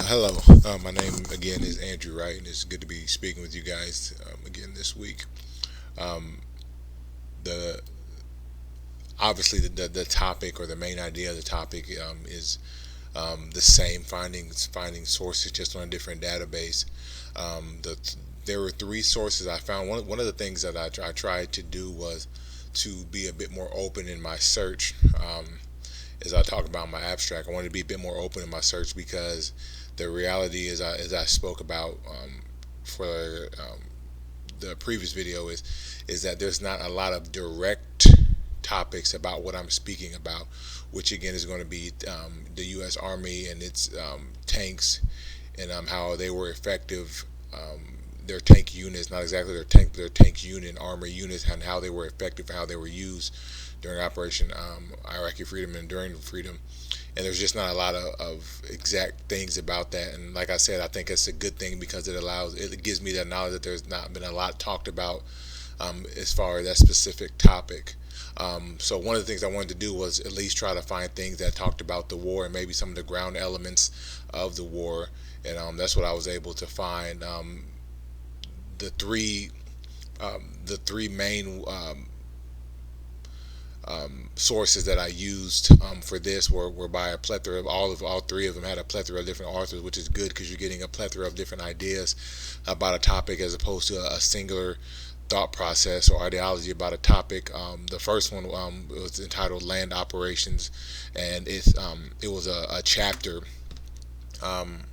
Hello, my name again is Andrew Wright, and it's good to be speaking with you guys again this week. Um, the Obviously the topic or the main idea of the topic is the same, finding sources just on a different database. There were three sources I found. One of the things that I tried to do was to be a bit more open in my search. As I talk about my abstract, I wanted to be a bit more open in my search because the reality is, as I spoke about for the previous video, is that there's not a lot of direct topics about what I'm speaking about, which again is going to be the U.S. Army and its tanks and how they were effective. Their tank units, not exactly their tank unit, armor units, and how they were effective and how they were used during Operation Iraqi Freedom and during Freedom. And there's just not a lot of exact things about that. And like I said, I think it's a good thing because it gives me that knowledge that there's not been a lot talked about as far as that specific topic. So one of the things I wanted to do was at least try to find things that talked about the war and maybe some of the ground elements of the war, and that's what I was able to find. The three the three main sources that I used for this were by a plethora of all three of them had a plethora of different authors, which is good because you're getting a plethora of different ideas about a topic as opposed to a singular thought process or ideology about a topic. The first one was entitled "Land Operations," and it was a chapter. Um,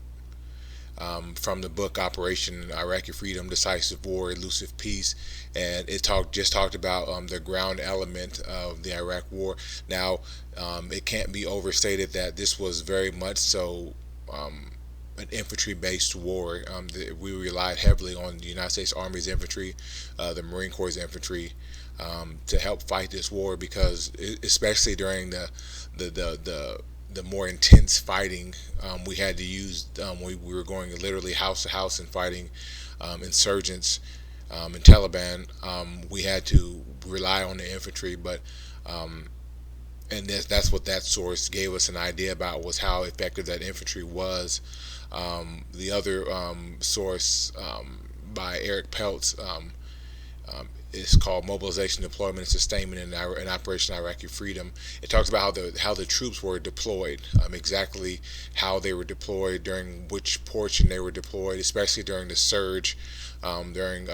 from the book Operation Iraqi Freedom, Decisive War, Elusive Peace, and it talked about the ground element of the Iraq War. Now, it can't be overstated that this was very much so an infantry-based war. We relied heavily on the United States Army's infantry, the Marine Corps' infantry, to help fight this war because, especially during the more intense fighting, we had to use. We were going literally house to house and fighting insurgents and Taliban. We had to rely on the infantry, but and that's what that source gave us an idea about was how effective that infantry was. The other source by Eric Peltz is called Mobilization, Deployment, and Sustainment in Operation Iraqi Freedom. It talks about how the troops were deployed, exactly how they were deployed, during which portion they were deployed, especially during the surge, during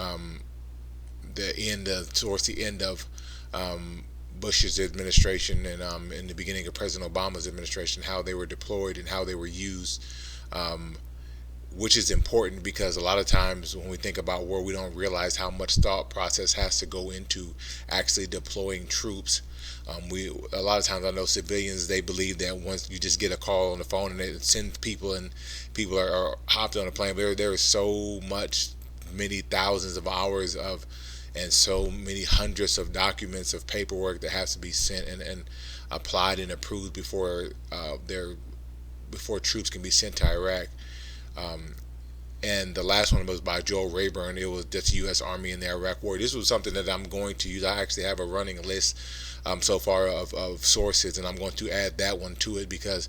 towards the end of Bush's administration and in the beginning of President Obama's administration, how they were deployed and how they were used. Um, which is important because a lot of times when we think about war, we don't realize how much thought process has to go into actually deploying troops. We A lot of times I know civilians, they believe that once you just get a call on the phone and they send people and people are hopped on a plane. There is so much, many thousands of hours of and so many hundreds of documents of paperwork that has to be sent and applied and approved before troops can be sent to Iraq. Um, and the last one was by Joel Rayburn. It was just U.S. Army in the Iraq War. This was something that I'm going to use. I actually have a running list so far of sources, and I'm going to add that one to it because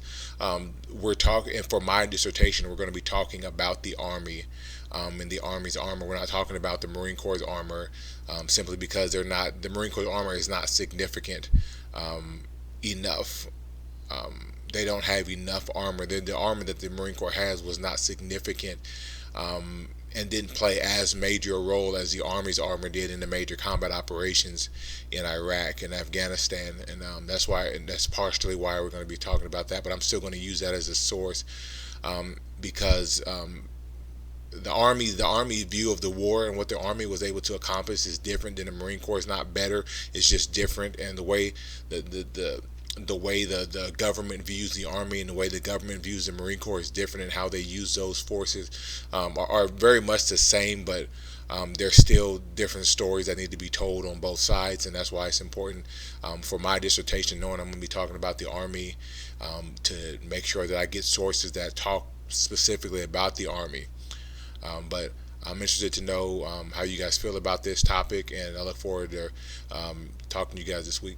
we're talking. And for my dissertation, we're going to be talking about the Army and the Army's armor. We're not talking about the Marine Corps' armor simply because they're not. The Marine Corps' armor is not significant enough. They don't have enough armor. The armor that the Marine Corps has was not significant and didn't play as major a role as the Army's armor did in the major combat operations in Iraq and Afghanistan. And that's partially why we're going to be talking about that. But I'm still going to use that as a source because the army view of the war and what the army was able to accomplish is different than the Marine Corps. It's not better, it's just different. And the way the government views the army and the way the government views the Marine Corps is different, and how they use those forces are very much the same, but there's still different stories that need to be told on both sides. And that's why it's important for my dissertation, knowing I'm going to be talking about the army, to make sure that I get sources that talk specifically about the army. But I'm interested to know how you guys feel about this topic, and I look forward to talking to you guys this week.